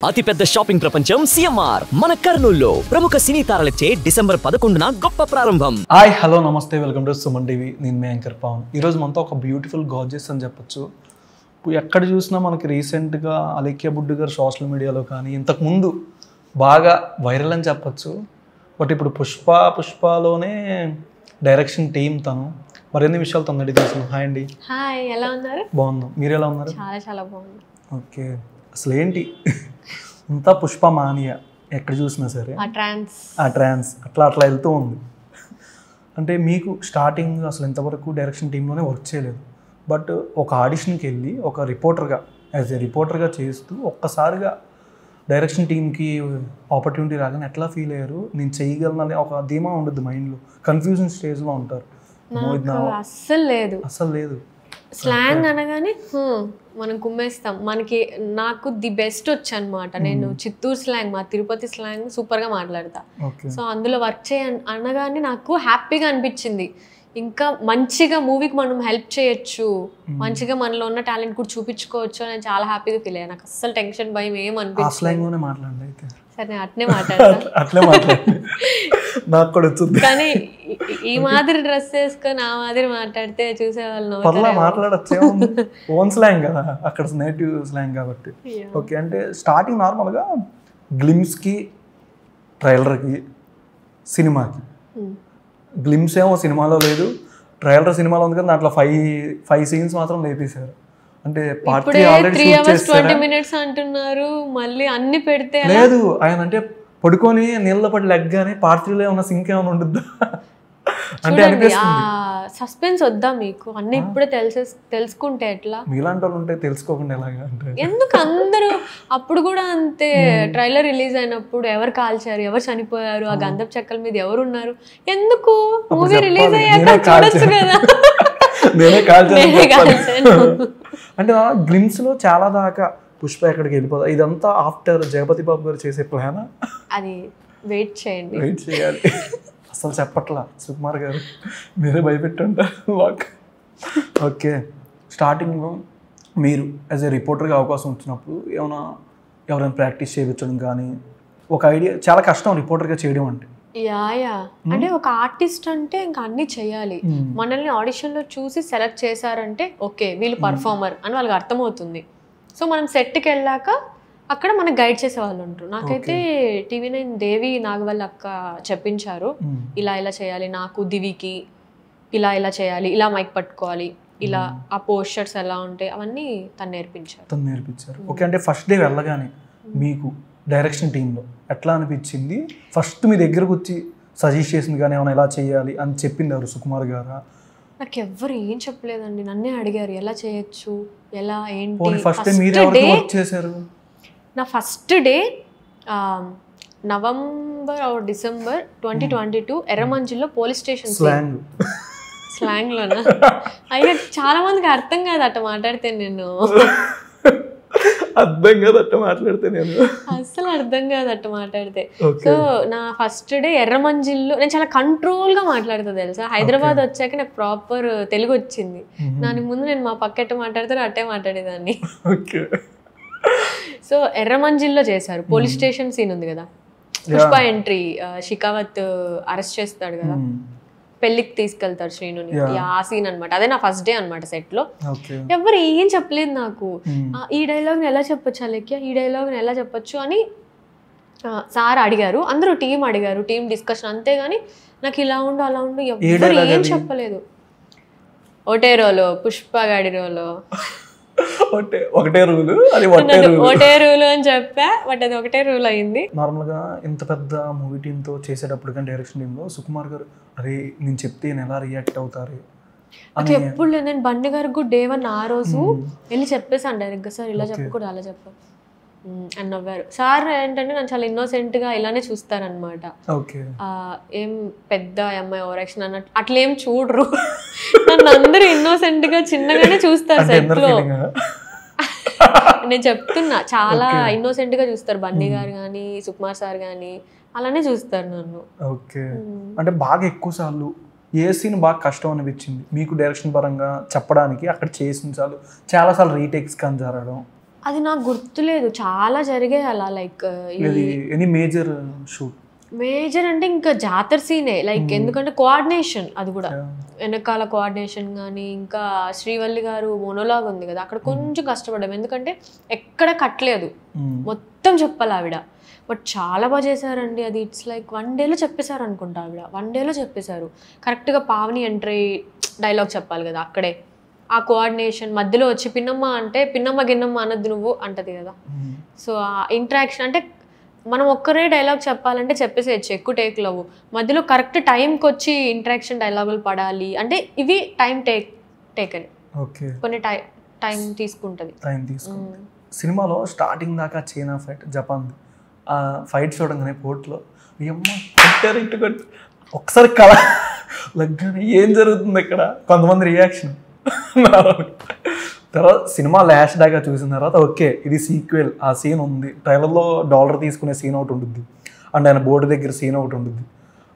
అతిపెద్ద షాపింగ్ ప్రపంచం సిఎంఆర్ మన కర్నూలులో ప్రముఖ సినీ తారలచే డిసెంబర్ 11న గొప్ప ప్రారంభం. హాయ్ హలో నమస్తే వెల్కమ్ టు సుమన్ టీవీ. నేను మీ యాంకర్ పవన్. ఈరోజు మనతో ఒక బ్యూటిఫుల్ గార్జెస్ అని చెప్పొచ్చు. ఎక్కడ చూసినా మనకి రీసెంట్గా అలేఖ్య బుడ్డు గారు సోషల్ మీడియాలో కానీ ఇంతకుముందు బాగా వైరల్ అని చెప్పొచ్చు. బట్ ఇప్పుడు పుష్పలోనే డైరెక్షన్ టీమ్ తను మరిన్ని విషయాలు తొందరగా తెలుసు. హాయ్ అండి. హాయ్, ఎలా ఉన్నారు? బాగున్నాం, మీరు ఎలా ఉన్నారు? చాలా చాలా బాగుంది. ఓకే, అసలు ఏంటి ఇంత పుష్ప మానియా ఎక్కడ చూసినా సరే ఆ ట్రాన్స్ అట్లా వెళ్తూ ఉంది. అంటే మీకు స్టార్టింగ్ అసలు ఇంతవరకు డైరెక్షన్ టీంలోనే వర్క్ చేయలేదు, బట్ ఒక ఆడిషన్కి వెళ్ళి ఒక రిపోర్టర్గా యాజ్ ఏ రిపోర్టర్గా చేస్తూ ఒక్కసారిగా డైరెక్షన్ టీంకి ఆపర్చునిటీ రాగానే ఎట్లా ఫీల్ అయ్యారు? నేను చేయగలనని ఒక ధీమా ఉండదు, మైండ్లో కన్ఫ్యూజన్ స్టేజ్లో ఉంటారు. అస్సలు లేదు. స్లాంగ్ అనగానే మనం కుమ్మేస్తాం. నాకు ది బెస్ట్ వచ్చు అనమాట. నేను చిత్తూరు స్లాంగ్, మా తిరుపతి స్లాంగ్ సూపర్గా మాట్లాడతా. సో అందులో వర్క్ అనగానే నాకు హ్యాపీగా అనిపించింది. ఇంకా మంచిగా మూవీకి మనం హెల్ప్ చేయొచ్చు, మంచిగా మనలో ఉన్న టాలెంట్ కూడా చూపించుకోవచ్చు అని చాలా హ్యాపీగా ఫీల్ అయ్యాను. నాకు అస్సలు టెన్షన్ భయం ఏం అనిపించింది. సరే, నేను అట్నే మాట్లాడతాను. కానీ ఈ మాదిరి డ్రెస్ వేసుకొని ఆ మాదిరి మాట్లాడితే చూసేవాళ్ళు మాట్లాడచ్చు. ఓన్ స్లాంగ్ కదా, అక్కడ నేటివ్ స్లాంగ్ కాబట్టి. ఓకే, అంటే స్టార్టింగ్ నార్మల్గా గ్లిమ్స్కి ట్రైలర్కి సినిమాకి గ్లిమ్స్ ఏమో సినిమాలో లేదు, ట్రైలర్ సినిమాలో ఉంది కదా, దాంట్లో ఫైవ్ సీన్స్ మాత్రం లేపేశారు. అంటే పార్ట్ 3 hours 20 minutes అంటున్నారు, మళ్ళీ అన్ని పెడితే లేదు. ఆయన అంటే పడుకొని నీళ్ళ పడి లెగ్గానే పార్ట్ 3లో ఉన్న సింక్ ఏమైనా ఉంటుందా అంటే అనిపిస్తుంది. సస్పెన్స్ వద్దా మీకు? అన్ని ఇప్పుడే తెలుసుకుంటే ఎట్లా? మీలాంటి వాళ్ళు ఉంటే తెలుసుకోకుండా ఎలాగా అంటే ఎందుకు? అందరూ అప్పుడు కూడా అంతే. ట్రైలర్ రిలీజ్ అయినప్పుడు ఎవరు కాల్చారు, ఎవరు చనిపోయారు, ఆ గంధపు చెక్కల మీద ఎవరు ఉన్నారు, ఎందుకు? మూవీ రిలీజ్ అయ్యాక చూడొచ్చు కదా. నేనే కాల్చాను. అంటే గ్లిమ్స్ లో చాలా దాకా పుష్ప ఎక్కడికి వెళ్ళిపోదా? ఇదంతా ఆఫ్టర్ జగపతి బాబు గారు చేసే ప్లాన్. అది వెయిట్ చేయాలి. అసలు చెప్పట్లా సుకుమార్ గారు, మీరే భయపెట్టుంటారు మాకు. ఓకే, స్టార్టింగ్లో మీరు యాజ్ ఏ రిపోర్టర్గా అవకాశం వచ్చినప్పుడు ఎవరైనా ప్రాక్టీస్ చేయించడం కానీ ఒక ఐడియా, చాలా కష్టం రిపోర్టర్గా చేయడం అంటే. అంటే ఒక ఆర్టిస్ట్ అంటే ఇంకా అన్ని చేయాలి. మనల్ని ఆడిషన్లో చూసి సెలెక్ట్ చేశారంటే ఓకే వీళ్ళు పర్ఫార్మర్ అని వాళ్ళకి అర్థమవుతుంది. సో మనం సెట్కి వెళ్ళాక అక్కడ మనకు గైడ్ చేసే వాళ్ళు ఉంటారు. నాకైతే TV9 దేవి నాగవల్లి అక్క చెప్పించారు, ఇలా చేయాలి, నాకు దివికి ఇలా చేయాలి, ఇలా మైక్ పట్టుకోవాలి, ఇలా ఆ పోస్టర్స్ ఎలా ఉంటాయి, అవన్నీ తను నేర్పించారు. ఓకే, అంటే ఫస్ట్ డే వెళ్ళగానే మీకు డైరెక్షన్ టీంలో ఎట్లా అనిపించింది? ఫస్ట్ మీ దగ్గరకు వచ్చి సజెస్ట్ చేసింది కానీ ఏమైనా ఎలా చేయాలి అని చెప్పింది ఎవరు? సుకుమార్ గారా? నాకు ఎవ్వరు ఏం చెప్పలేదండి, నన్నే అడిగారు ఎలా చేయొచ్చు, ఎలా ఏంటి. ఫస్ట్ మీరు ఎవరికి వర్క్ చేశారు? నా first day November or December 2022 ఎర్రమంజిల్లో పోలీస్ స్టేషన్. స్లాంగ్లోనా? అయినా చాలా మందికి అర్థం కాదు అట్ట మాట్లాడితే. నేను అస్సలు అర్థం కాదు అట్ట మాట్లాడితే. సో నా ఫస్ట్ డే ఎర్రమంజిల్లో నేను చాలా కంట్రోల్గా మాట్లాడుతా తెలుసా. హైదరాబాద్ వచ్చాక నాకు ప్రాపర్ తెలుగు వచ్చింది. దానికి ముందు నేను మా పక్క ఎట్ట మాట్లాడితే అట్టే మాట్లాడేదాన్ని. సో ఎర్రమంజిల్లో చేశారు. పోలీస్ స్టేషన్ సీన్ ఉంది కదా, పుష్ప ఎంట్రీ, షికావత్ అరెస్ట్ చేస్తాడు కదా, పెళ్లికి తీసుకెళ్తారు శ్రీనుని, ఆ సీన్ అనమాట. అదే నా ఫస్ట్ డే అనమాట సెట్ లో. ఎవరు ఏం చెప్పలేదు నాకు. ఈ డైలాగ్ ఎలా చెప్పొచ్చు అలేఖ్య, ఈ డైలాగ్ ఎలా చెప్పొచ్చు అని సార్ అడిగారు. అందరూ టీం అడిగారు, టీం డిస్కషన్, అంతేగాని నాకు ఇలా ఉండు అలా ఉండు ఎవరు ఏం చెప్పలేదు. ఒకటే రోలు, పుష్ప గాడి రోలు, ఒకటే రూల్ అని చెప్పా. బట్ అది ఒకటే రూల్ అయింది. నార్మల్ గా ఇంత పెద్ద మూవీ టీమ్ తో చేసేటప్పుడు కానీ డైరెక్షన్ టీమ్ లో సుకుమార్ గారు అరే నేను చెప్తే ఎలా రియాక్ట్ అవుతారు అది ఎప్పుడు లేదు. నేను బండి గారికి డే 1 ఆ రోజు వెళ్ళి చెప్పేసాను డైరెక్ట్ గా, సార్ ఇలా చెప్పకూడదు అలా చెప్ప అని నవ్వారు. సార్ ఏంటంటే నన్ను చాలా ఇన్నోసెంట్ గా ఇలానే చూస్తారనమాట. ఏం పెద్ద అమ్మాయి ఓవర్ యాక్షన్ అన్నట్టు అట్లా ఏం చూడరు. నన్ను అందరూ ఇన్నోసెంట్ గా చిన్నగానే చూస్తారు సెట్ లో. నేను చెప్తున్నా, చాలా ఇన్నోసెంట్ గా చూస్తారు. బన్నీ గారు కానీ సుకుమార్ సార్ కానీ అలానే చూస్తారు నన్ను. ఓకే, అంటే బాగా ఎక్కువ సార్లు ఏ సీన్ బాగా కష్టం అనిపించింది మీకు డైరెక్షన్ పరంగా చెప్పడానికి? అక్కడ చేసిన చాలాసార్లు రీటేక్స్ కానీ జరగడం అది నాకు గుర్తులేదు, చాలా జరిగాయి అలా. Like any major shoot? Major అంటే ఇంకా జాతర సీనే, లైక్ ఎందుకంటే కోఆర్డినేషన్, అది కూడా వెనకాల కోఆర్డినేషన్ కానీ, ఇంకా శ్రీవల్లి గారు మోనోలాగ్ ఉంది కదా, అక్కడ కొంచెం కష్టపడ్డాం ఎందుకంటే ఎక్కడ కట్టలేదు, మొత్తం చెప్పాలి ఆవిడ. బట్ చాలా బాగా చేశారండి అది. ఇట్స్ లైక్ 1 డేలో చెప్పేశారు అనుకుంటా ఆవిడ, 1 డేలో చెప్పేశారు కరెక్ట్గా. పావని ఎంట్రీ డైలాగ్ చెప్పాలి కదా అక్కడే, ఆ కోఆర్డినేషన్ మధ్యలో వచ్చి పిన్నమ్మ అంటే పిన్నమ్మ గిన్నమ్మ అనద్దు నువ్వు అంటది కదా. సో ఆ ఇంటరాక్షన్ అంటే మనం ఒక్కరే డైలాగ్ చెప్పాలంటే చెప్పేసేయచ్చు, ఎక్కువ టేక్లు అవ్వు. మధ్యలో కరెక్ట్ టైంకి వచ్చి ఇంటరాక్షన్ డైలాగులు పడాలి అంటే ఇవి టైం టేకన్, కొన్ని టైం తీసుకుంటుంది. సినిమాలో స్టార్టింగ్ దాకా చైనా ఫైట్, జపాన్ ఫైట్ చూడంగానే పోర్ట్లో ఒకసారి కళ లగ్గానే ఏం జరుగుతుంది ఇక్కడ, కొంతమంది రియాక్షన్. తర్వాత సినిమా లాస్ట్ దాకా చూసిన తర్వాత ఓకే ఇది సీక్వెల్, ఆ సీన్ ఉంది. ట్రైలర్లో $1 తీసుకునే సీన్ ఒకటి ఉంటుంది, అండ్ ఆయన బోర్డు దగ్గర సీన్ ఒకటి ఉంటుంది,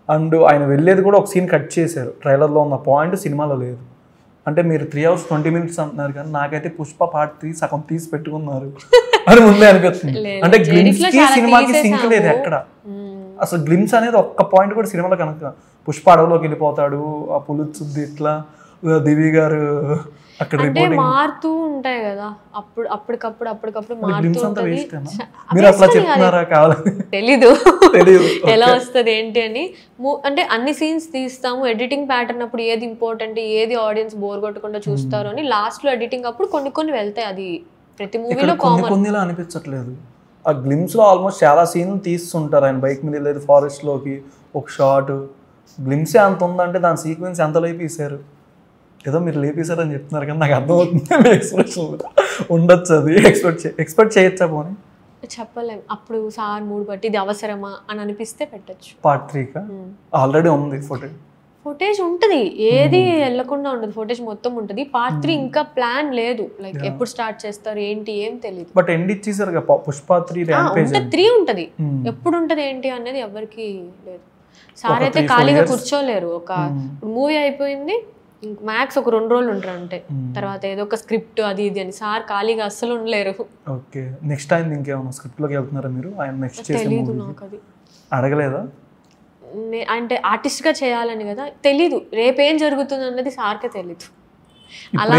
అండ్ ఆయన వెళ్ళేది కూడా ఒక సీన్ కట్ చేశారు. ట్రైలర్లో ఉన్న పాయింట్ సినిమాలో లేదు. అంటే మీరు 3 hours 20 minutes అంటున్నారు, కానీ నాకైతే పుష్ప పార్ట్ 3 సగం తీసి పెట్టుకున్నారు అని ముందే అనిపిస్తుంది. అంటే గ్లిమ్స్ కి సినిమాకి సింక్ లేదు ఎక్కడ అసలు. గ్లిమ్స్ అనేది ఒక్క పాయింట్ కూడా సినిమాలో కనుక. పుష్ప అడవిలోకి వెళ్ళిపోతాడు, ఆ పులుచుద్ది ఇట్లా, దివి గారు అక్కడ అంటే మారుతూ ఉంటాయి కదా, అప్పటికప్పుడు తెలీదు ఎలా వస్తుంది ఏంటి అని. అంటే అన్ని సీన్స్ తీస్తాము, ఎడిటింగ్ ప్యాటర్న్ అప్పుడు ఏది ఇంపార్టెంట్, ఏది ఆడియన్స్ బోర్ కొట్టకుండా చూస్తారు అని లాస్ట్ లో ఎడిటింగ్ అప్పుడు కొన్ని వెళ్తాయి. అది ప్రతి మూవీలో కొన్నిలా అనిపించట్లేదు. ఆ గ్లిమ్స్ లో ఆల్మోస్ట్ చాలా సీన్లు తీస్తుంటారు. ఆయన బైక్ మీద వెళ్ళేది ఫారెస్ట్ లోకి ఒక షాట్, గ్లిమ్సే అంత ఉందంటే దాని సీక్వెన్స్ ఎంత లేపేశారు. ఏదో మీరు లేపేశారని చెప్తున్నారు కానీ నాకు అర్థమవుతుంది ఎక్స్ప్రెషన్ ఉండొచ్చు, అది ఎక్స్పెక్ట్ చేయొచ్చా పోనీ చెప్పలేము. అప్పుడు సార్ మూడు బట్టి ఇది అవసరమా అని అనిపిస్తే పెట్టచ్చు. పార్ట్ 3 ఆల్రెడీ ఉంది ఫుటేజ్ ఉంటుంది, ఏది వెళ్ళకుండా ఉండదు, ఫుటేజ్ మొత్తం ఉంటుంది. పార్ట్ 3 ఇంకా ప్లాన్ లేదు, లైక్ ఎప్పుడు స్టార్ట్ చేస్తారు ఏంటి ఏం తెలియదు. బట్ ఎండ్ ఇచ్చేసారు కదా పుష్ప 3 ఉంటుంది, ఎప్పుడు ఉంటుంది ఏంటి అనేది ఎవరికి లేదు. సార్ అయితే ఖాళీగా కూర్చోలేరు. ఒక మూవీ అయిపోయింది మ్యాక్స్ ఒక 2 రోజులు ఉంటారు అంటే, తర్వాత ఏదో ఒక స్క్రిప్ట్ అది ఇది అని. సార్ ఖాళీగా అస్సలు ఉండలేరు. ఓకే, నెక్స్ట్ టైం ఇంకేమన్నా స్క్రిప్ట్ లోకి వెళ్తున్నారా మీరు? ఆయన నెక్స్ట్ తెలీదు నాకు, అది అడగలేదా? అంటే ఆర్టిస్ట్ గా చేయాలని కదా, తెలీదు రేపేం జరుగుతుంది అన్నది సార్కే తెలీదు. అలా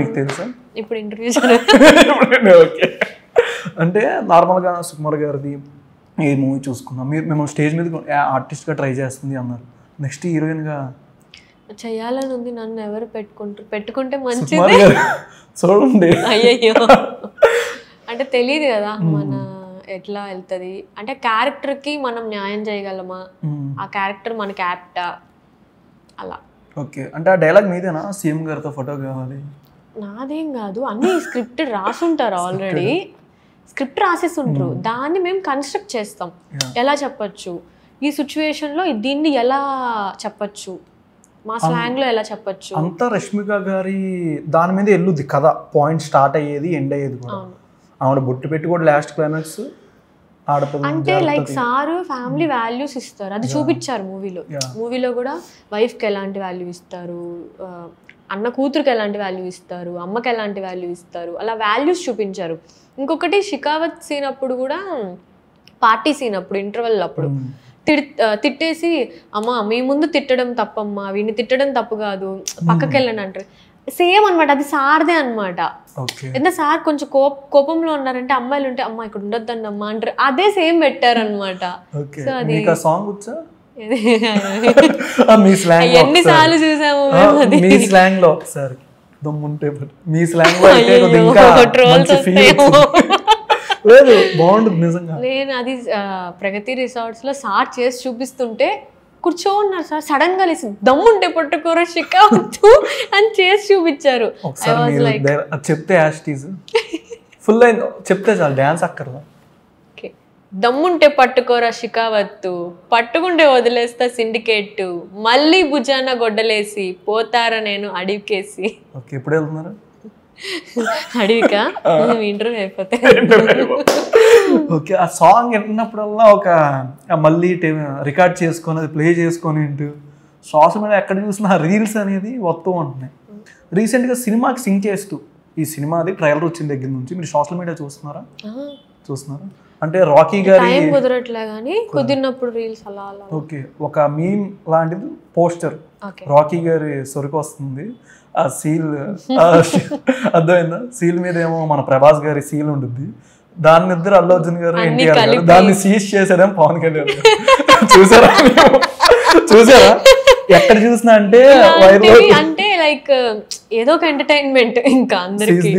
మీకు తెలుసా? ఇప్పుడు ఇంటర్వ్యూ అంటే నార్మల్గా సుకుమార్ గారిది ఏ మూవీ చూసుకున్నాం, మీరు మేము స్టేజ్ మీద ఆర్టిస్ట్ గా ట్రై చేస్తుంది అన్నారు, నెక్స్ట్ హీరోయిన్ గా చేయాలని ఉంది. నన్ను ఎవరు పెట్టుకుంటే మంచిది చూడండి. అయ్యయ్యో అంటే తెలియదు కదా మన ఎట్లా వెళ్తుంది, అంటే క్యారెక్టర్కి మనం న్యాయం చేయగలమా, ఆ క్యారెక్టర్ మనకి యాప్టా అలా. ఓకే, అంటే ఆ డైలాగ్ మీదేనా సీఎం గారితో ఫోటో కావాలి? నాదేం కాదు, అన్ని స్క్రిప్ట్ రాసుంటారు, ఆల్రెడీ స్క్రిప్ట్ రాసేసి ఉంటారు, దాన్ని మేము కన్స్ట్రక్ట్ చేస్తాం. ఎలా చెప్పచ్చు ఈ సిచ్యువేషన్లో, దీన్ని ఎలా చెప్పచ్చు, మా స్లాంగ్ లో ఎలా చెప్పచ్చు. అంతా రష్మిక గారి దాని మీద వెళ్ళుద్ది కథ, పాయింట్ స్టార్ట్ అయ్యేది ఎండ్ అయ్యేది కూడా. ఆవిడ బొట్టు పెట్టి కూడా లాస్ట్ క్లైమాక్స్ అంటే లైక్ సార్ ఫ్యామిలీ వాల్యూస్ ఇస్తారు, అది చూపించారు మూవీలో కూడా. వైఫ్కి ఎలాంటి వాల్యూ ఇస్తారు, అన్న కూతురికి ఎలాంటి వాల్యూ ఇస్తారు, అమ్మకి ఎలాంటి వాల్యూ ఇస్తారు, అలా వాల్యూస్ చూపించారు. ఇంకొకటి షికావత్ సీన్ అప్పుడు కూడా, పార్టీ సీన్ అప్పుడు ఇంటర్వెల్ అప్పుడు తిట్టేసి, అమ్మ మీ ముందు తిట్టడం తప్పమ్మా, వీడిని తిట్టడం తప్పు కాదు, పక్కకి వెళ్ళండి అంటారు. సేమ్ అనమాట, అది సార్దే అనమాట. ఎంత సార్ కొంచెం కోపంలో ఉన్నారంటే అమ్మాయిలు ఉంటే అమ్మ ఇక్కడ ఉండొద్దండి అమ్మా అంటారు, అదే సేమ్ పెట్టారనమాట. సో అది ఎన్నిసార్లు చూసాము లేదు, బాగుంటుంది నిజంగా. నేను అది ప్రగతి రిసార్ట్స్ లో సార్ చేసి చూపిస్తుంటే కూర్చోన్నారు సార్, సడన్ గా లేసి దమ్ముంటే పట్టుకోరు షికావద్దు అని చేసి చూపించారు. చెప్తే ఫుల్ అయింది, చెప్తే చాలు, డాన్స్ అక్కర్లా. దమ్ముంటే పట్టుకోరా షికావత్తు, పట్టుకుంటే వదిలేస్తా సిండికేట్, మళ్ళీ భుజాన గొడ్డలేసి పోతారా నేను అడివికేసి. ఎప్పుడు వెళ్తున్నారు అడివికా? ఇంటర్వ్యూ అయిపోతే. ఓకే, ఆ సాంగ్ విన్నప్పుడల్లా ఒక మళ్ళీ రికార్డ్ చేసుకొని అది ప్లే చేసుకొని సోషల్ మీడియా ఎక్కడ చూసినా రీల్స్ అనేది వస్తూ ఉంటున్నాయి. రీసెంట్గా సినిమాకి సింక్ చేస్తూ ఈ సినిమాది ట్రైలర్ వచ్చిన దగ్గర నుంచి మీరు సోషల్ మీడియా చూస్తున్నారా? అంటే రాకీ గారి కుదరట్లే కానీ కుదిరినప్పుడు రీల్స్ అలా అలా. ఓకే, ఒక మీమ్ లాంటిది పోస్టర్ రాకీ గారి సొరికి వస్తుంది, ఆ సీల్ అర్థమైందా, సీల్ మీద ఏమో మన ప్రభాస్ గారి సీల్ ఉంటుంది, దాని ఇద్దరు అల్లు అర్జున్ గారు ఎన్టీఆర్ గారు దాన్ని సీజ్ చేశారేమో పవన్ కళ్యాణ్ గారు. చూసారా చూసారా ఎక్కడ చూసినా అంటే అంటే లైక్ ఏదో ఒక ఎంటర్టైన్మెంట్ ఇంకా అందరికి.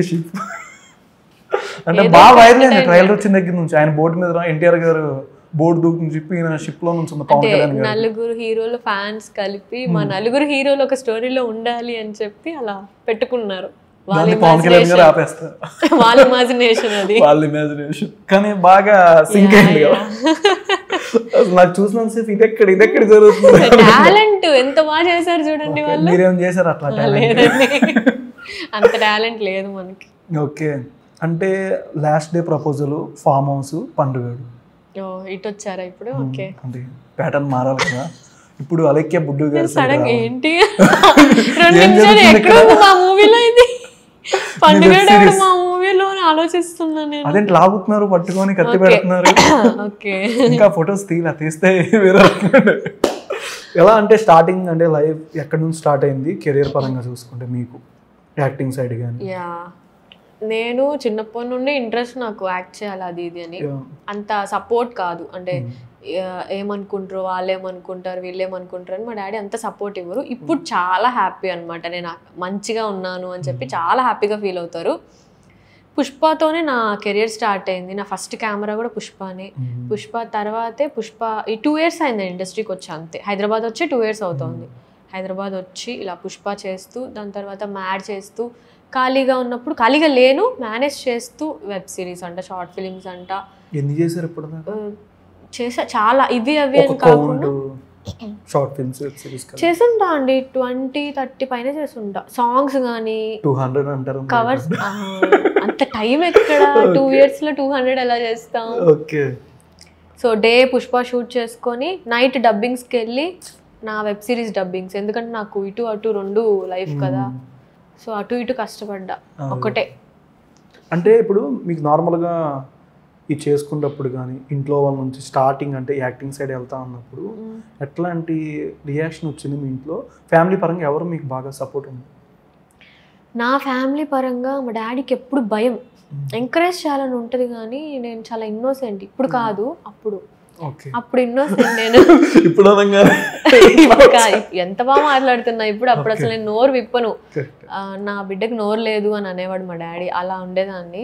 అంటే బాగా వైరల్ అయింది ట్రైలర్ వచ్చిన దగ్గర నుంచి. ఆయన బోర్డు మీద ఎన్టీఆర్ గారు బోర్డు దూకుని చెప్పి ఈయన షిప్ లో నుంచి పవన్ కళ్యాణ్ గారు. నలుగురు హీరోలు ఫ్యాన్స్ కలిపి మా నలుగురు హీరోలు ఒక స్టోరీలో ఉండాలి అని చెప్పి అలా పెట్టుకున్నారు. పవన్ కళ్యాణ్ గారు ఆపేస్తారు, వాళ్ళ ఇమాజినేషన్ అది, వాళ్ళ ఇమాజినేషన్. కానీ బాగా సింక్ అయింది కదా నాకు చూసినంత సేపు ఇదెక్కడ జరుగుతుంది. టాలెంట్ ఎంత బాగా చేశారు చూడండి వాళ్ళు. మీరేం చేశారు అట్లా? అంత టాలెంట్ లేదు మనకి. ఓకే, అంటే last day proposal, farm house, పండుగడు ఇటు వచ్చారా ఇప్పుడు? ఓకే, అంటే ప్యాటర్న్ మారాలి కదా ఇప్పుడు. అలెక్కే బుడ్డు గారు సడన్ ఏంటి 2 నిమిషాలు ఎక్కడ మా మూవీలో ఇది పండుగ మా మూవీలో ఆలోచిస్తున్నాను నేను. అదేంటి లాగుతున్నారు పట్టుకొని కత్తి పెడుతున్నారు. ఓకే, ఇంకా ఫొటోస్ తీస్తే వేరే ఎలా అంటే స్టార్టింగ్ అంటే లైఫ్ ఎక్కడి నుంచి స్టార్ట్ అయింది కెరీర్ పరంగా చూసుకుంటే మీకు యాక్టింగ్ సైడ్ కానీ? నేను చిన్నప్పటి నుండి ఇంట్రెస్ట్ నాకు యాక్ట్ చేయాలి అది ఇది అని. అంత సపోర్ట్ కాదు, అంటే ఏమనుకుంటారు వాళ్ళు ఏమనుకుంటారు వీళ్ళు ఏమనుకుంటారు అని మా డాడీ అంత సపోర్ట్ ఇవ్వరు. ఇప్పుడు చాలా హ్యాపీ అనమాట, నేను మంచిగా ఉన్నాను అని చెప్పి చాలా హ్యాపీగా ఫీల్ అవుతారు. పుష్పతోనే నా కెరియర్ స్టార్ట్ అయింది. నా ఫస్ట్ కెమెరా కూడా పుష్పనే. పుష్ప తర్వాతే ఈ 2 years అయింది ఇండస్ట్రీకి వచ్చి, అంతే. హైదరాబాద్ వచ్చి 2 years అవుతుంది. హైదరాబాద్ వచ్చి ఇలా పుష్ప చేస్తూ, దాని తర్వాత మ్యాడ్ చేస్తూ, ఖాళీగా ఉన్నప్పుడు ఖాళీగా లేను మేనేజ్ చేస్తూ వెబ్ సిరీస్ అంట, షార్ట్ ఫిలిమ్స్ అంట. ఎన్ని చేశారు ఇప్పుడు? చేసా చాలా, ఇవి అవి అని కాకుండా షార్ట్ ఫిల్మ్స్ వెబ్ సిరీస్ చేస్తుంటా అండి. 20-30 పైన చేస్తుంటా. సాంగ్స్ కానీ 200 అంటారు కవర్స్. అంత టైం ఎక్కడ 2 years లో 200 ఎలా చేస్తాం? Okay, so day Pushpa shoot చేసుకొని నైట్ డబ్బింగ్స్కి వెళ్ళి నా వెబ్ సిరీస్ డబ్బింగ్స్, ఎందుకంటే నాకు ఇటు అటు 2 లైఫ్ కదా, సో అటు ఇటు కష్టపడ్డా ఒకటే. అంటే ఇప్పుడు మీకు నార్మల్గా ఇది చేసుకున్నప్పుడు కానీ ఇంట్లో వాళ్ళ నుంచి స్టార్టింగ్ అంటే యాక్టింగ్ సైడ్ వెళ్తా ఉన్నప్పుడు ఎట్లాంటి రియాక్షన్ వచ్చింది మీ ఇంట్లో? ఫ్యామిలీ పరంగా ఎవరు మీకు బాగా సపోర్ట్ ఉంది? నా ఫ్యామిలీ పరంగా మా డాడీకి ఎప్పుడు భయం, ఎంకరేజ్ చేయాలని ఉంటుంది కానీ నేను చాలా ఇన్నోసెంట్. ఇప్పుడు కాదు, అప్పుడు ఇన్నోసెంట్ నేను. ఇప్పుడు ఎంత బాగా మాట్లాడుతున్నా ఇప్పుడు. అప్పుడు అసలు నేను నోరు విప్పను, నా బిడ్డకి నోరు లేదు అని అనేవాడు మా డాడీ. అలా ఉండేదాన్ని.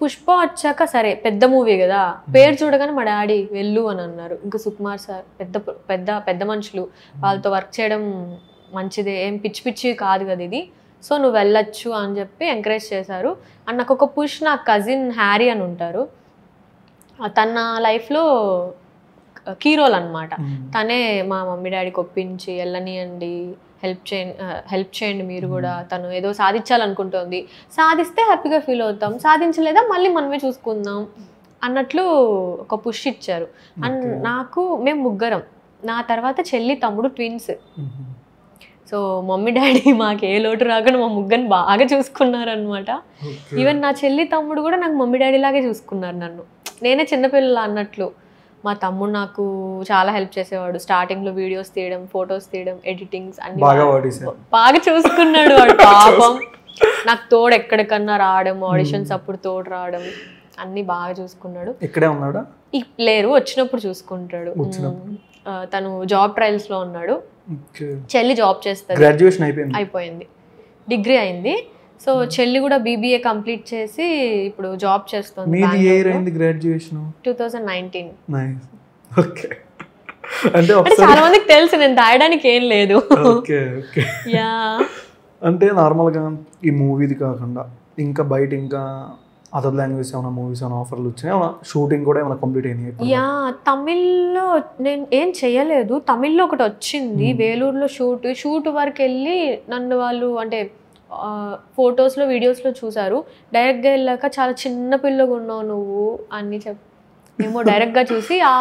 పుష్ప వచ్చాక సరే పెద్ద మూవీ కదా, పేరు చూడగానే మా డాడీ వెళ్ళు అని అన్నారు. ఇంకా సుకుమార్ సార్ పెద్ద పెద్ద పెద్ద మనుషులు, వాళ్ళతో వర్క్ చేయడం మంచిదే, ఏం పిచ్చి పిచ్చి కాదు కదా ఇది, సో నువ్వు వెళ్ళొచ్చు అని చెప్పి ఎంకరేజ్ చేశారు. అండ్ నాకు ఒక పుష్, నా కజిన్ హ్యారీ అని ఉంటారు, తన లైఫ్లో కీ రోల్ అనమాట. తనే మా మమ్మీ డాడీకి ఒప్పించి వెళ్ళనియండి, హెల్ప్ చేయండి మీరు కూడా, తను ఏదో సాధించాలనుకుంటుంది, సాధిస్తే హ్యాపీగా ఫీల్ అవుతాం, సాధించలేదా మళ్ళీ మనమే చూసుకుందాం అన్నట్లు ఒక పుష్ ఇచ్చారు. అండ్ మేము 3, నా తర్వాత చెల్లి తమ్ముడు ట్విన్స్. సో మమ్మీ డాడీ మాకు ఏ లోటు రాకుండా మా 3 బాగా చూసుకున్నారు అనమాట. ఈవెన్ నా చెల్లి తమ్ముడు కూడా నాకు మమ్మీ డాడీ లాగే చూసుకున్నారు నన్ను, నేనే చిన్నపిల్లల అన్నట్లు. మా తమ్ముడు నాకు చాలా హెల్ప్ చేసేవాడు, స్టార్టింగ్లో వీడియోస్ తీయడం, ఫొటోస్ తీయడం, ఎడిటింగ్స్ అన్ని బాగా చూసుకున్నాడు వాడు పాపం. నాకు తోడు ఎక్కడికన్నా రావడం, ఆడిషన్స్ అప్పుడు తోడు రావడం అన్ని బాగా చూసుకున్నాడు. లేరు, వచ్చినప్పుడు చూసుకుంటాడు. తను జాబ్ ట్రయల్స్ లో ఉన్నాడు. చెల్లి జాబ్ చేస్తుంది, గ్రాడ్యుయేషన్ అయిపోయింది, డిగ్రీ అయింది. సో చెల్లి కూడా BBA కంప్లీట్ చేసి ఇప్పుడు జాబ్ చేస్తుంది. 2019. అంటే చాలా మందికి తెలుసు, నేను దాయడానికి ఏం లేదు. అంటే నార్మల్గా ఈ మూవీది కాకుండా ఇంకా బయట ఇంకా అదర్ లాంగ్వేజ్ ఏమైనా మూవీస్ ఏమైనా ఆఫర్లు వచ్చినాయి, ఏమైనా షూటింగ్ కూడా ఏమైనా కంప్లీట్ అయినాయి? తమిళ్లో నేను ఏం చేయలేదు. తమిళ్లో ఒకటి వచ్చింది, వేలూరులో షూట్ వరకు వెళ్ళి నన్ను వాళ్ళు అంటే ఫొటోస్లో వీడియోస్లో చూసారు. డైరెక్ట్గా వెళ్ళాక చాలా చిన్న పిల్లగా ఉన్నావు నువ్వు అని ఏమో డైరెక్ట్గా చూసి ఆ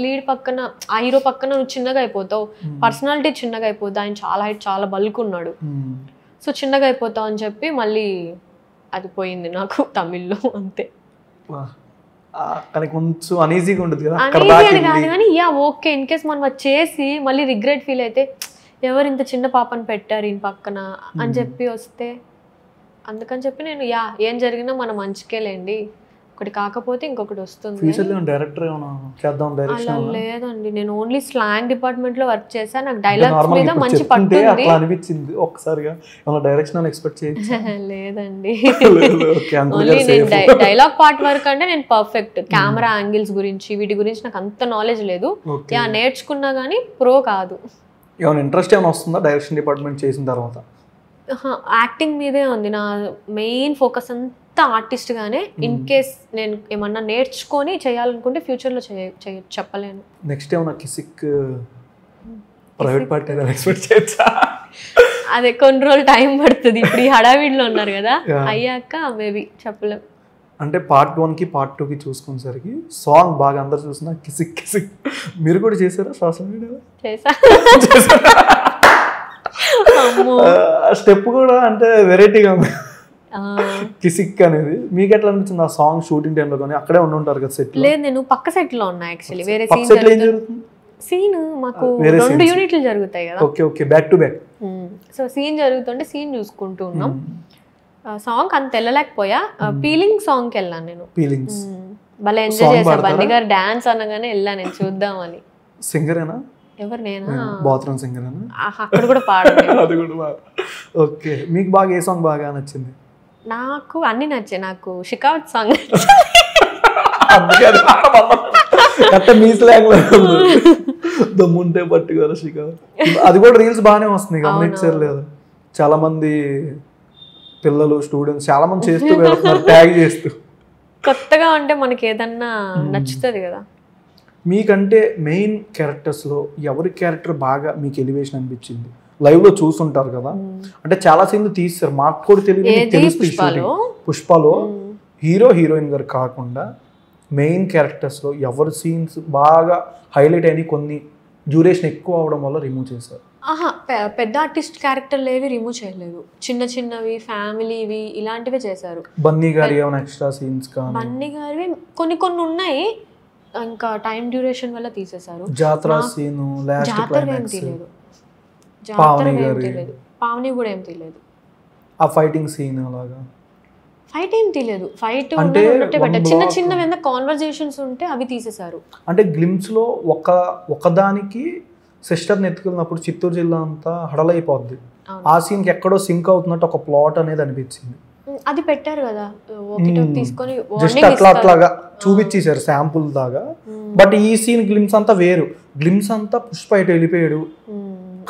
లీడ్ పక్కన, ఆ హీరో పక్కన నువ్వు చిన్నగా అయిపోతావు, పర్సనాలిటీ చిన్నగా అయిపోతావు, ఆయన చాలా హైట్ చాలా బల్క్ ఉన్నాడు, సో చిన్నగా అయిపోతావు అని చెప్పి మళ్ళీ అది పోయింది నాకు తమిళ్లో అంతే. కానీ కొంచెం అనీజీగా ఉంటుంది కదా అనేది కాదు కానీ ఓకే ఇన్ కేస్ మనం అది చేసి మళ్ళీ రిగ్రెట్ ఫీల్ అయితే ఎవరు ఇంత చిన్న పాపను పెట్టారు ఈయన పక్కన అని చెప్పి వస్తే, అందుకని చెప్పి నేను ఏం జరిగినా మన మంచికేలేండి, ఒకటి కాకపోతే ఇంకొకటి వస్తుంది. అలా లేదండి, నేను ఓన్లీ స్లాంగ్ డిపార్ట్మెంట్ లో వర్క్ చేశాను. నాకు డైలాగ్స్ మీద మంచి పట్టు అనిపించింది ఒక్కసారిగా. లేదండి, ఓన్లీ నేను డైలాగ్ పార్ట్ వర్క్ అంటే నేను పర్ఫెక్ట్. కెమెరా యాంగిల్స్ గురించి వీటి గురించి నాకు అంత నాలెడ్జ్ లేదు, నేర్చుకున్నా గానీ ప్రో కాదు. ఏమైనా ఇంట్రెస్ట్ ఏమైనా వస్తుందా డైరెక్షన్ డిపార్ట్మెంట్ చేసిన తర్వాత? యాక్టింగ్ మీదే ఉంది నా మెయిన్ ఫోకస్ అంతా, ఆర్టిస్ట్ గానే. ఇన్ కేస్ నేను ఏమన్నా నేర్చుకొని చేయాలనుకుంటే ఫ్యూచర్ లో చెప్పలేను. నెక్స్ట్ ఏమన్నా కిసిక్ ప్రైవేట్ పార్టీ ఎక్స్పెక్ట్ చేయొచ్చా? అదే కొన్ని రోజులు టైం పడుతుంది, ఇప్పుడు ఈ హడావిడిలో ఉన్నారు కదా, అయ్యాక మేబీ చెప్పలేం. అంటే పార్ట్ 1కి పార్ట్ 2కి చూసుకునేసరికి సాంగ్ బాగా అందరు చూసిన కిసిక్ కిసిక్ మీరు కూడా చేశారా సోషల్ మీడియాలో? చేసా. స్టెప్ కూడా అంటే వెరైటీగా ఉంది కిసిక్ అనేది. మీకు ఎట్లా అనిపించింది ఆ సాంగ్ షూటింగ్ టైంలో? కానీ అక్కడే ఉంటారు కదా సెట్? లేదు, నేను పక్క సెట్ లో ఉన్నా యాక్చువల్లీ. వేరే సీన్ మాకు 2 యూనిట్లు జరుగుతాయి కదా. Okay okay, back to back. So scene జరుగుతుంటే సీన్ చూసుకుంటూ ఉన్నాం. సాంగ్ అంత వెళ్ళలేకపోయా, పీలింగ్ సాంగ్ కి వెళ్ళాను నేను. పీలింగ్స్ భలే ఎంజాయ్ చేసా. బన్నీ గారు డాన్స్ అనగానే వెళ్ళా నేను చూద్దామని. సింగరేనా? ఎవరు నేనా? బాత్రూమ్ సింగరేనా? అక్కడ కూడా పాడు. అది కూడా. ఓకే, మీకు బాగా ఏ సాంగ్ బాగా నచ్చింది? నాకు అన్ని నచ్చాయి. నాకు షికావత్ సాంగ్ దమ్ముంటే పట్టుకోరా షికావత్. అది కూడా రీల్స్ బాగానే వస్తున్నాయి, గమనించారు లేదు? చాలా మంది పిల్లలు స్టూడెంట్స్ చాలా మంది చేస్తూ వెళ్తున్నారు, ట్యాగ్ చేస్తూ. కొత్తగా అంటే మనకి ఏదన్నా నచ్చుతుంది కదా. మీకంటే మెయిన్ క్యారెక్టర్స్లో ఎవరి క్యారెక్టర్ బాగా మీకు ఎలివేషన్ అనిపించింది? లైవ్ లో చూస్తుంటారు కదా, అంటే చాలా సీన్లు తీస్తారు, మాకు కూడా తెలియదు. పుష్పలో హీరో హీరోయిన్ గారు కాకుండా మెయిన్ క్యారెక్టర్స్లో ఎవరి సీన్స్ బాగా హైలైట్ అయినాయి, కొన్ని డ్యూరేషన్ ఎక్కువ అవడం వల్ల రిమూవ్ చేశారు? పెద్ద ఆర్టిస్ట్ క్యారెక్టర్లు ఏవి రిమూవ్ చేయలేదు, చిన్న చిన్నవి ఫ్యామిలీవి ఇలాంటివే చేశారు. బన్నీ గారి ఏమైనా ఎక్స్ట్రా సీన్స్ కానీ? బన్నీ గారివి కొన్ని కొన్ని ఉన్నాయి, ఇంకా టైం డ్యూరేషన్ వల్ల తీసేశారు. జాతర సీను, జాతర ఏం తెలియదు, జాతర ఏం తెలియదు, పావని కూడా ఏం తెలియదు. ఆ ఫైటింగ్ సీన్ అలాగా ఫైట్ ఏం తెలియదు, ఫైట్ చిన్న చిన్నవి ఎంత కాన్వర్జేషన్స్ ఉంటే అవి తీసేశారు. అంటే గ్లిమ్స్ లో ఒకదానికి సిస్టర్ని ఎత్తుకెళ్ళినప్పుడు చిత్తూరు జిల్లా అంతా హడలైపోద్ది, ఆ సీన్కి ఎక్కడో సింక్ అవుతున్నట్టు ఒక ప్లాట్ అనేది అనిపించింది. అది పెట్టారు కదా, తీసుకొని జస్ట్ అట్లాగా చూపించేశారు శాంపుల్ దాకా. బట్ ఈ సీన్ గ్లిమ్స్ అంతా వేరు, గ్లిమ్స్ అంతా పుష్ప ఇటు వెళ్ళిపోయాడు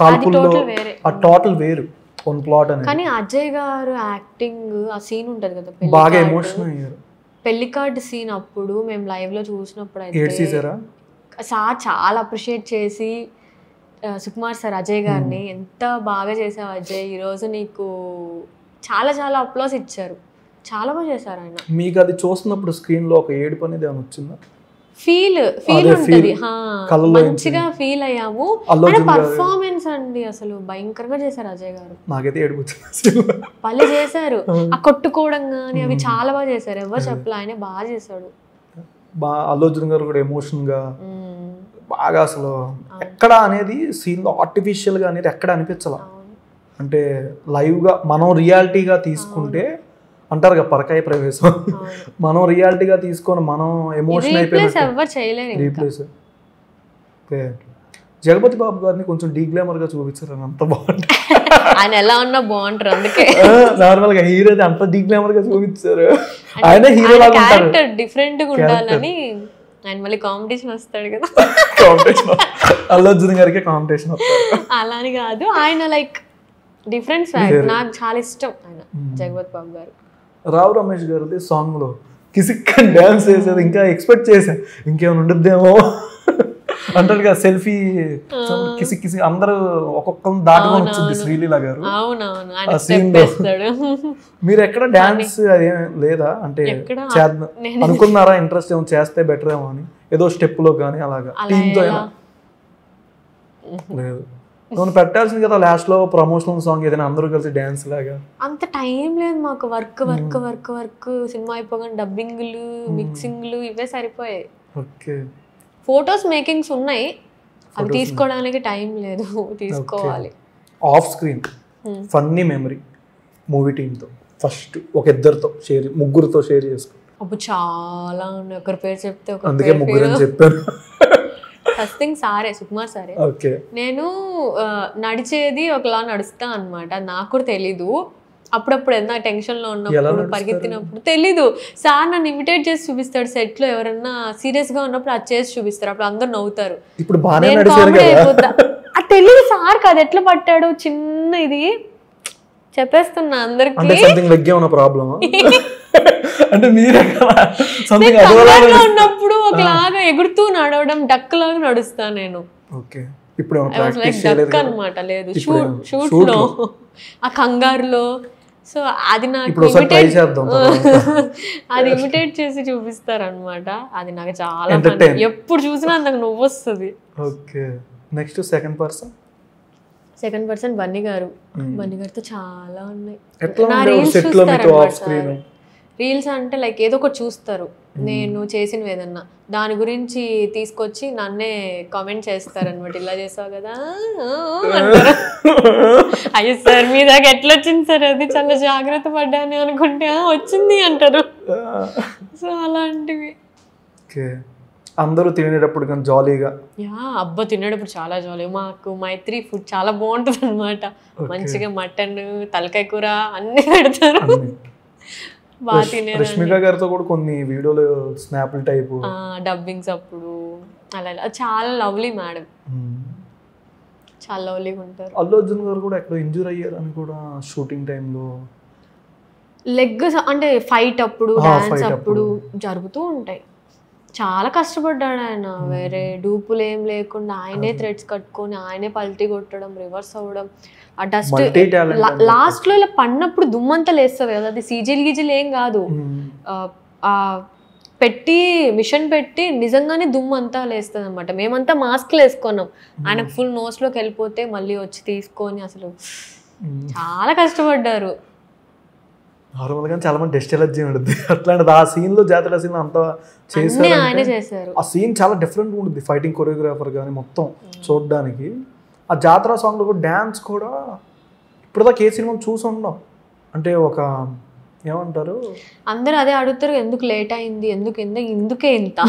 కాల్పుల్లో, ఆ టోటల్ వేరు వన్ ప్లాట్ అనేది. కానీ అజయ్ గారు యాక్టింగ్, ఆ సీన్ ఉంటది కదా బాగా ఎమోషనల్ అయ్యారు. పెళ్లి కార్డ్ సీన్ అప్పుడు మేము లైవ్ లో చూసినప్పుడు అయితే సార్ చాలా అప్రిషియేట్ చేసి, సుకుమార్ సార్ అజయ్ గారిని ఎంత బాగా చేసావు అజయ్, ఈరోజు నీకు చాలా చాలా అప్లాస్ ఇచ్చారు, చాలా బాగా చేశారు ఆయన. మీకు అది చూస్తున్నప్పుడు స్క్రీన్ లో ఒక ఏడుపు అనేది ఏమైనా వచ్చిందా? ఫీల్ ఉంటది, మంచిగా ఫీల్ అయ్యాము. పర్ఫార్మెన్స్ అండి అసలు భయంకరంగా చేశారు అజయ్ గారు, నాకైతే ఏడుపు వచ్చింది. భలే చేశారు, ఆ కొట్టుకోవడం కానీ అవి చాలా బాగా చేశారు, ఎవరు చెప్పలే, ఆయన బాగా చేశాడు. అల్లు అర్జున్ గారు కూడా ఎమోషన్ గా బాగా, అసలు ఎక్కడ అనేది సీన్ లో ఆర్టిఫిషియల్ గా అనేది ఎక్కడ అనిపించాల. అంటే లైవ్ గా మనం రియాలిటీగా తీసుకుంటే అంటారు కదా పరకాయ ప్రవేశం, మనం రియాలిటీగా తీసుకొని మనం ఎమోషన్ అయిపోయింది. రీప్లేస్. జగపతి బాబు గారిని కొంచెం డీగ్లామర్ గా చూపించారు, అంత బాగుంటుంది. ఆయన ఎలా ఉన్నా బాగుంటారు, అందుకే నార్మల్ గా హీరో అంత డీగ్లామర్ గా చూపించారు. ఆయన హీరో క్యారెక్టర్ డిఫరెంట్ గా ఉండాలని ఆయన మళ్ళీ కాంపిటీషన్ వస్తాడు కదా, కాంపిటీషన్ అల్లు అర్జున్ గారికి కాంపిటీషన్ వస్తాడు అలాని కాదు, ఆయన లైక్ డిఫరెంట్. నాకు చాలా ఇష్టం ఆయన జగపతి బాబు గారు. రావు రమేష్ గారిది సాంగ్ లో కిసిక్ డాన్స్ చేసేది ఇంకా ఎక్స్పెక్ట్ చేశా, ఇంకేమైనా ఉండద్దేమో అంటారు కదా, సెల్ఫీ కిసిక్ కిసిక్ అందరూ ఒక్కొక్కరు దాటుకొని వచ్చింది శ్రీలీల గారు ఆ సీన్ లో. మీరు ఎక్కడ డాన్స్ అదేం లేదా అంటే అనుకున్నారా, ఇంట్రెస్ట్ ఏమో చేస్తే బెటర్ ఏమో అని, ఏదో స్టెప్ లో కానీ అలాగా టీమ్ తో? లేదు. నువ్వు పెట్టాల్సింది కదా లాస్ట్ లో ప్రమోషనల్ సాంగ్ ఏదైనా అందరూ కలిసి డాన్స్ లాగా. అంత టైం లేదు మాకు, work work work work, cinema అయిపోగానే డబ్బింగ్లు మిక్సింగ్లు ఇవే సరిపోయాయి. ఓకే. ఫొటోస్ మేకింగ్స్ ఉన్నాయి, అవి తీసుకోవడానికి టైం లేదు, తీసుకోవాలి. Off screen funny memory movie టీంతో ఫస్ట్ ఒక ఇద్దరితో ముగ్గురితో షేర్ చేసుకో. అప్పుడు చాలా ఉన్నాయి, ఒకరి పేరు చెప్తే అందుకే ముగ్గురు అని చెప్పారు. ఫస్ట్ థింగ్ సారే, సుకుమార్ సారే. ఓకే. నేను నడిచేది ఒకలా నడుస్తా అనమాట, నాకు కూడా తెలీదు. అప్పుడప్పుడు ఏదైనా టెన్షన్ లో ఉన్నప్పుడు పరిగెత్తినప్పుడు తెలీదు, సార్ నన్ను ఇమిటేట్ చేసి చూపిస్తాడు. సెట్ లో ఎవరన్నా సీరియస్ గా ఉన్నప్పుడు అది చేసి చూపిస్తారు, అప్పుడు అందరు నవ్వుతారు. నేను కామెడీ అయిపోతా. అది తెలీదు సార్ అది ఎట్లా పట్టాడు, చిన్న ఇది చెప్పేస్తున్నా అందరికి. ఉన్నప్పుడు ఒకలాగా ఎగురుతూ నడవడం, డక్ లాగా నడుస్తా నేను. డక్ అనమాట, లేదు షూట్ లో ఆ కంగారులో. సో అది నాకు అది ఇమిటేట్ చేసి చూపిస్తారు అనమాట. అది నాకు చాలా ఎప్పుడు చూసినా నాకు నవ్వు వస్తుంది. సెకండ్ పర్సన్ బన్నీ గారు. బన్నీ గారితో చాలా ఉన్నాయి. నా రీల్స్ చూస్తారు, రీల్స్ అంటే లైక్ ఏదో ఒకటి చూస్తారు, నేను చేసినవి ఏదన్నా దాని గురించి తీసుకొచ్చి నన్నే కామెంట్ చేస్తారు అనమాట. ఇలా చేసావు కదా అంటారు. అయ్యో సార్ మీ దాకా ఎట్లా వచ్చింది సార్, అది చాలా జాగ్రత్త పడ్డాను అనుకుంటే వచ్చింది అంటారు. సో అలాంటివి. అందరూ తినేటప్పుడు కానీ జాలీగా. అబ్బా తినేటప్పుడు చాలా జాలీ. మాకు మైత్రి ఫుడ్ చాలా బాగుంటుంది అనమాట. మంచిగా మటన్, తలకాయ కూర అన్ని పెడతారు. బాగా తినే. రష్మిక గారితో కూడా కొన్ని వీడియోలు స్నాప్ల టైప్ డబ్బింగ్స్ అప్పుడు అలా చాలా లవ్లీ మేడం, చాలా లవ్లీగా ఉంటారు. అల్లు అర్జున్ గారు కూడా ఎక్కడో ఇంజూర్ అయ్యారని కూడా షూటింగ్ టైంలో. లెగ్ అంటే ఫైట్ అప్పుడు, డాన్స్ అప్పుడు జరుగుతూ ఉంటాయి. చాలా కష్టపడ్డాడు ఆయన, వేరే డూపులు ఏం లేకుండా ఆయనే థ్రెడ్స్ కట్టుకొని ఆయనే పల్టీ కొట్టడం, రివర్స్ అవ్వడం. ఆ డస్ట్ లాస్ట్ లో ఇలా పడినప్పుడు దుమ్మంతా లేస్తుంది కదా, అది సీజీలు గీజీలు ఏం కాదు, పెట్టి మిషన్ పెట్టి నిజంగానే దుమ్ము అంతా లేస్తుంది అనమాట. మేమంతా మాస్క్లు వేసుకున్నాం, ఆయనకు ఫుల్ నోస్లోకి వెళ్ళిపోతే మళ్ళీ వచ్చి తీసుకొని, అసలు చాలా కష్టపడ్డారు. నార్మల్గా చాలా మంది డస్ట్ ఎలర్జీ ఉంటుంది అట్లాంటిది. ఆ సీన్ లో జాతర సీన్ అంతా చేశారు. ఆ సీన్ చాలా డిఫరెంట్ ఉంటుంది, ఫైటింగ్ కొరియోగ్రాఫర్ కానీ మొత్తం చూడడానికి. ఆ జాతర సాంగ్ లో కూడా డ్యాన్స్ కూడా ఇప్పుడుదాకా ఏ సినిమా చూసి ఉన్నాం. అంటే ఒక ఏమంటారు అందరూ అదే అడుగుతారు, ఎందుకు లేట్ అయింది, ఎందుకే ఇంత.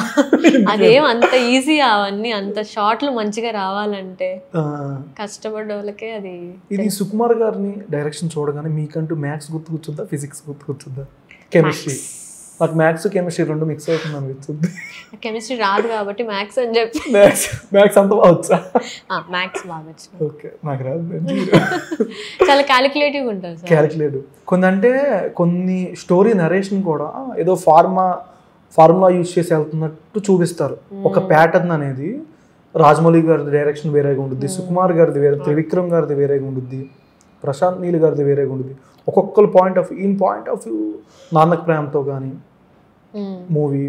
అదేం అంత ఈజీ, అవన్నీ అంత షార్ట్లు మంచిగా రావాలంటే కష్టపడ్డ వాళ్ళకే అది. ఇది సుకుమార్ గారిని డైరెక్షన్ చూడగానే మీకంటూ మ్యాథ్స్ గుర్తుకొచ్చుద్దా, ఫిజిక్స్ గుర్తుకొచ్చుద్దా? కెమిస్ట్రీ. నాకు మ్యాథ్స్ కెమిస్ట్రీ రెండు మిక్స్ అవుతుంది అనిపిస్తుంది. కెమిస్ట్రీ రాదు కాబట్టి మ్యాథ్స్ అని చెప్పి. మ్యాథ్స్ అంతా బాగా మ్యాథ్స్ బాగా. ఓకే, నాకు రాదు. చాలా క్యాలిక్యులేటివ్ ఉంటుంది. క్యాలిక్యులేటివ్ కొన్ని స్టోరీ నరేషన్ కూడా ఏదో ఫార్ములా యూజ్ చేసి వెళ్తున్నట్టు చూపిస్తారు. ఒక ప్యాటర్న్ అనేది రాజమౌళి గారిది డైరెక్షన్ వేరేగా ఉంటుంది, సుకుమార్ గారిది వేరే, త్రివిక్రమ్ గారిది వేరేగా ఉంటుంది, ప్రశాంత్ నీల్ గారిది వేరేగా ఉంటుంది. ఒక్కొక్కరు పాయింట్ ఆఫ్ వ్యూ నాన్నక్ ప్రేమతో కానీ మూవీ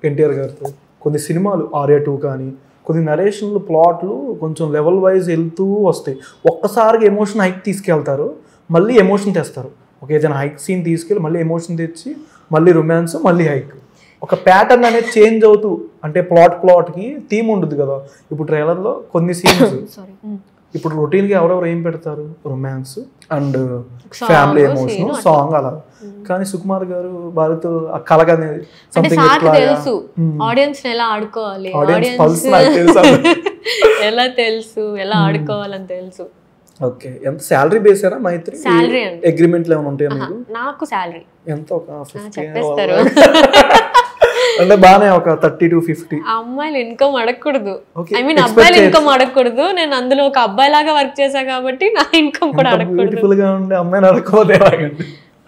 ఎన్టీఆర్ గారితో, కొన్ని సినిమాలు ఆర్యా 2 కానీ, కొన్ని నరేషన్లు ప్లాట్లు కొంచెం లెవెల్ వైజ్ వెళ్తూ వస్తాయి. ఒక్కసారిగా ఎమోషన్ హైక్ తీసుకెళ్తారు, మళ్ళీ ఎమోషన్ తెస్తారు. ఒక ఏదైనా హైక్ సీన్ తీసుకెళ్ళి మళ్ళీ ఎమోషన్ తెచ్చి మళ్ళీ రొమాన్స్, మళ్ళీ హైక్. ఒక ప్యాటర్న్ అనేది చేంజ్ అవుతూ, అంటే ప్లాట్కి థీమ్ ఉంటుంది కదా. ఇప్పుడు ట్రైలర్లో కొన్ని సీన్స్ ఇప్పుడు రొటీన్గా ఎవరెవరు ఏం పెడతారు, romance and family emotion, song అలా. కానీ సుకుమార్ గారు వారితో ఆ కలగానే తెలుసు ఆడియన్స్ ఎలా ఆడుకోవాలి, ఎలా ఆడుకోవాలని తెలుసు. ఓకే, ఎంత శాలరీ బేసారా మైత్రి? శాలరీ అగ్రిమెంట్లు ఏమైనా ఉంటాయా మీకు? నాకు శాలరీ ఎంత? ఒక 50 అంటే బానే ఒక 30 to 50. అమ్మాయిలు ఇన్కమ్ అడగకూడదు, ఐ మీన్ అబ్బాయిలు ఇన్కమ్ అడగకూడదు. నేను అందులో ఒక అబ్బాయి లాగా వర్క్ చేశా కాబట్టి నా ఇన్కమ్ కూడా అడగకూడదు. అమ్మాయిని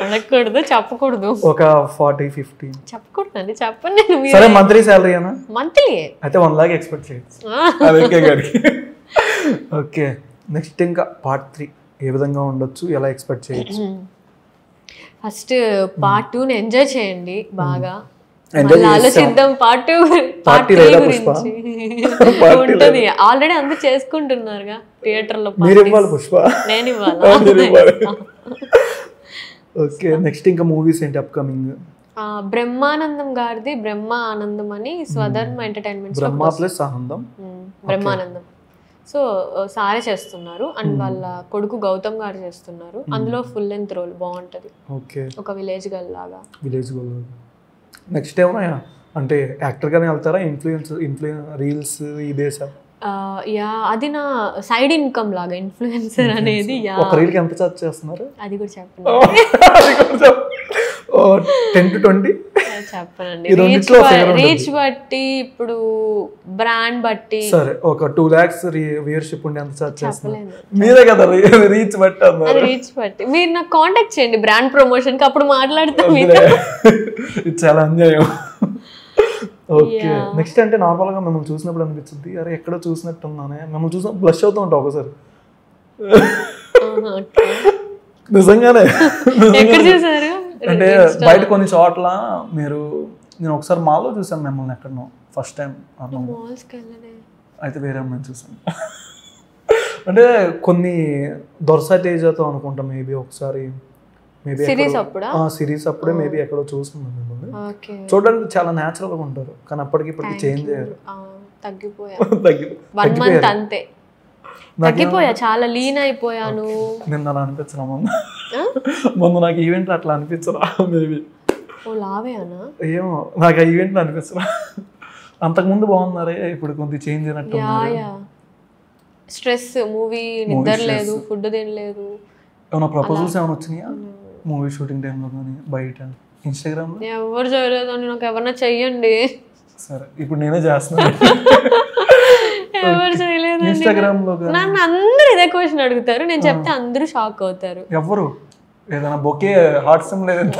అడగకూడదు, చెప్పకూడదు. ఒక 40-50 చెప్పకూడదు అండి, చెప్పండి. సరే, మంత్లీ శాలరీ అనా? మంత్లీ అయితే 1 lakh ఎక్స్పెక్ట్ చేయొచ్చు. ఓకే, నెక్స్ట్ ఇంకా పార్ట్ 3 ఏ విధంగా ఉండొచ్చు, ఎలా ఎక్స్పెక్ట్ చేయొచ్చు? ఫస్ట్ పార్ట్ 2 ఎంజాయ్ చేయండి బాగా, ఆలోచిద్దాం పార్ట్ 2 గురించి. ఉంటది ఆల్రెడీ అందరూ చేసుకుంటున్నారుగా థియేటర్ లో మీరు ఇవ్వాలి పుష్ప, నేను ఇవ్వాలి. ఓకే నెక్స్ట్ ఇంకా మూవీస్ ఏంటి అప్కమింగ్? బ్రహ్మానందం గారిది బ్రహ్మ ఆనందం అని స్వధర్మ ఎంటర్టైన్మెంట్స్ బ్రహ్మ ప్లస్ ఆనందం, బ్రహ్మానందం. సో సారే చేస్తున్నారు అండ్ వాళ్ళ కొడుకు గౌతమ్ గారు చేస్తున్నారు. అందులో ఫుల్ లెంత్ రోల్ బాగుంటది. ఓకే ఒక విలేజ్ గర్ల్ లాగా. Village girl. నెక్స్ట్ ఏమైనా అంటే యాక్టర్ గానే వెళ్తారా? రీల్స్ ఇదే సార్? యా అది నా సైడ్ ఇన్కమ్ లాగా ఇన్ఫ్లుయెన్సర్ అనేది. యా ఒక రీల్కి ఎంత చార్జ్ చేస్తున్నారు? అది కూడా చెప్పండి. 10 to 20 చెప్పనండి. రీచ్ బట్టి ఇప్పుడు బ్రాండ్ బట్టి సరే ఒక 2 lakhs వ్యూయర్షిప్ ఉండి ఎంత చార్జ్ చేస్తున్నారు? మీరే కదా రీచ్ బట్టి అన్నారు. రీచ్ బట్టి మీరు నాకు కాంటాక్ట్ చేయండి బ్రాండ్ ప్రమోషన్ కి, అప్పుడు మాట్లాడతాం. ఇది చాలా అన్యాయం. ఓకే నెక్స్ట్ అంటే నార్మల్ గా మిమ్మల్ని చూసినప్పుడు అనిపిస్తుంది అరే ఎక్కడో చూసినట్టు ఉన్నానే, మిమ్మల్ని చూసిన బ్లష్ అవుతూ ఉంటాం ఒకసారి. నిజంగానే ఎక్కడ చూసారు అంటే బయట కొన్ని చోట్ల మీరు, నేను ఒకసారి మాల్లో చూసాను మిమ్మల్ని ఎక్కడనో ఫస్ట్ టైం. అయితే వేరే అమ్మాయిని చూసాను. అంటే కొన్ని దొరసా తేజతో అనుకుంటా మేబీ ఒకసారి, మేబీ సిరీస్ అప్పుడే మేబీ ఎక్కడో చూస్తున్నాను మిమ్మల్ని. చూడడానికి చాలా న్యాచురల్ గా ఉంటారు కానీ అప్పటికి ఇప్పటికి చేంజ్ అయ్యారు. తగ్గిపోయా, చాలా లీన్ అయిపోయాను. నిన్న అలా అనిపించరా మొన్న నాకు ఈవెంట్ అట్లా అనిపించరా? మేబీ ఏమో నాకు ఆ ఈవెంట్ అనిపించరా? అంతకుముందు బాగున్నారే ఇప్పుడు కొంచెం చేంజ్ అయినట్టు. స్ట్రెస్, మూవీ నిద్ర లేదు, ఫుడ్ తినలేదు. ఏమైనా ప్రపోజల్స్ ఏమైనా వచ్చినాయా మూవీ షూటింగ్ టైంలో కానీ బయట ఇన్స్టాగ్రామ్ లో? ఎవరు చేయలేదండి, నాకు ఎవరన్నా చెయ్యండి. సరే ఇప్పుడు నేనే చేస్తున్నాను. ఎవరు చేయలేదు ఇన్స్టాగ్రామ్ లో. నన్ను అందరూ ఇదే క్వశ్చన్ అడుగుతారు, నేను చెప్తే అందరూ షాక్ అవుతారు. ఎవరు ఏదైనా బొకే హాట్ సిమ్ లేదంటే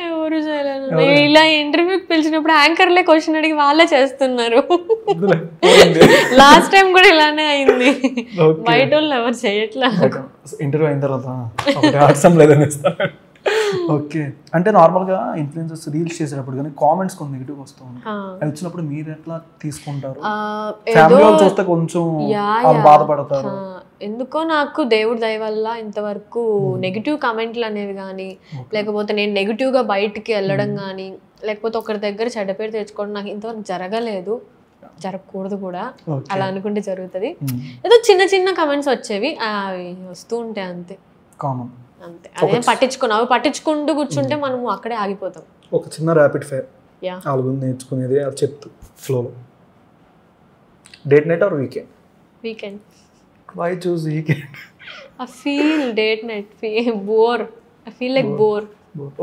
ఎవరు చేయలేదు. ఇలా ఇంటర్వ్యూకి పిలిచినప్పుడు యాంకర్లే క్వశ్చన్ అడిగి వాళ్ళే చేస్తున్నారు. లాస్ట్ టైం కూడా ఇలానే అయింది. బయట వాళ్ళు ఎవరు చేయట్లా. ఇంటర్వ్యూ అయిన తర్వాత హాట్ సిమ్ లేదని. ఓకే అంటే నార్మల్గా ఇన్ఫ్లుయెన్సర్స్ రీల్స్ చేసేటప్పుడు కానీ కామెంట్స్ కొన్ని నెగిటివ్ వస్తూ ఉంటాయి, అది వచ్చినప్పుడు మీరు ఎట్లా తీసుకుంటారు? ఫ్యామిలీ వాళ్ళు చూస్తే కొంచెం బాధపడతారు. ఎందుకో నాకు దేవుడి దయ వల్ల ఇంతవరకు నెగిటివ్ కమెంట్లు అనేవి కానీ, లేకపోతే నేను నెగిటివ్గా బయటికి వెళ్ళడం కానీ, లేకపోతే ఒకరి దగ్గర చెడ్డ పేరు తెచ్చుకోవడం నాకు ఇంతవరకు జరగలేదు, జరగకూడదు కూడా. అలా అనుకుంటే జరుగుతుంది. ఏదో చిన్న చిన్న కమెంట్స్ వచ్చేవి, అవి వస్తూ ఉంటాయి అంతే, కామన్ అంతే. అదేం పట్టించుకున్నావు, పట్టించుకుంటూ కూర్చుంటే మనము అక్కడే ఆగిపోతాం. ఒక చిన్న ర్యాపిడ్ ఫైర్ ఆల్బమ్ నేర్చుకునేది అది చెప్తూ ఫ్లోలో. Date night are weekend? Weekend. Why choose weekend? I feel date night bore. I feel like bore.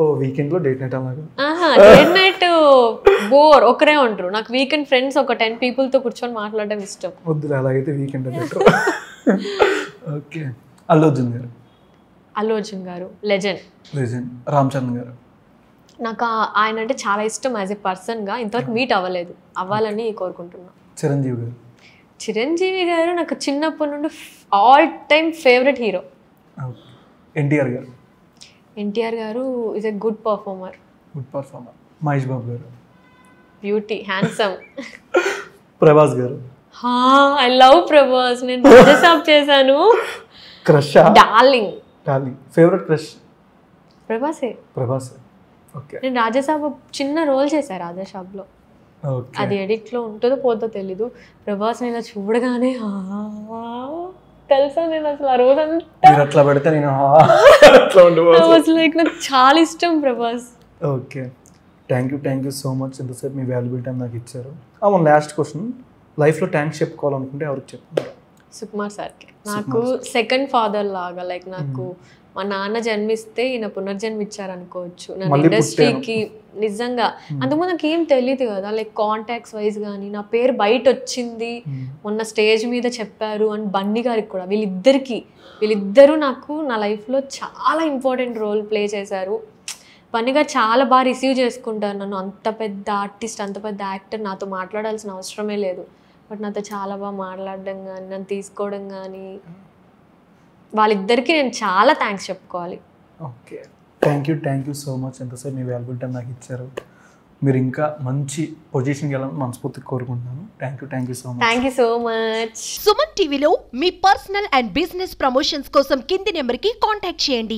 Oh, weekend లో date night అలాగా? Date night bore. ఒకరే ఉంటారు. నాకు వీకెండ్ ఫ్రెండ్స్ ఒక 10 people తో కూర్చొని మాట్లాడడం ఇష్టం. వద్దులే అలాగైతే weekend better. Okay Allu Arjun గారు. అల్లు అర్జున్ గారు లెజెండ్. రామ్ చరణ్ గారు. నాకు ఆయన అంటే చాలా ఇష్టం యాజ్ ఎ పర్సన్గా. ఇంతవరకు మీట్ అవ్వలేదు, అవ్వాలని కోరుకుంటున్నాను. చిరంజీవి గారు. చిరంజీవి గారు నాకు చిన్నప్పటి నుండి all time favourite hero. NTR garu. NTR garu is a good performer. Mahesh Babu garu. Beauty, handsome. Prabhas garu. I love Prabhas. నేను రాజసాబ్ చేశాను. క్రష్? డార్లింగ్. Favourite crush? ప్రభాసే. ఓకే. నేను రాజసాబ్ చిన్న రోల్ చేశాను రాజసాబ్లో. అది ఎడిట్లో ఉంటుందో పోతుందో తెలీదు. ప్రభాస్ నేను చూడగానే తెలుసా, నేను అసలు ఆ రోజంతా లైక్ నాకు చాలా ఇష్టం Prabhas. Okay thank you so much. ఇంతసేపు మీ వాల్యుబుల్ టైం నాకు ఇచ్చారు. లాస్ట్ క్వశ్చన్, లైఫ్లో థ్యాంక్స్ చెప్పుకోవాలనుకుంటే ఎవరికి చెప్తున్నారు? సుకుమార్ సార్కి. నాకు సెకండ్ ఫాదర్ లాగా. లైక్ నాకు మా నాన్న జన్మిస్తే ఈయన పునర్జన్మిచ్చారనుకోవచ్చు నన్ను ఇండస్ట్రీకి. నిజంగా అంతకుముందు నాకు ఏం తెలియదు కదా, లైక్ కాంటాక్ట్స్ వైజ్ కానీ నా పేరు బయట వచ్చింది, మొన్న స్టేజ్ మీద చెప్పారు. అండ్ బన్నీ గారికి కూడా, వీళ్ళిద్దరూ నాకు నా లైఫ్లో చాలా ఇంపార్టెంట్ రోల్ ప్లే చేశారు. బన్నీ గారు చాలా బాగా రిసీవ్ చేసుకుంటారు నన్ను. అంత పెద్ద ఆర్టిస్ట్, అంత పెద్ద యాక్టర్, నాతో మాట్లాడాల్సిన అవసరమే లేదు, బట్ నాతో చాలా బాగా మాట్లాడడం కానీ, నన్ను తీసుకోవడం కానీ, వాళ్ళిద్దరికీ నేను చాలా థ్యాంక్స్ చెప్పుకోవాలి. Okay thank you so much. ఎంతసేపు మీ వాల్యుబుల్ టైం నాకు ఇచ్చారు. మీరు ఇంకా మంచి పొజిషన్కి వెళ్ళాలని మనస్ఫూర్తిగా కోరుకుంటున్నాను. Thank you so much. Thank you so much. Suman టీవీలో మీ పర్సనల్ అండ్ బిజినెస్ ప్రమోషన్స్ కోసం కింది నెంబర్కి కాంటాక్ట్ చేయండి.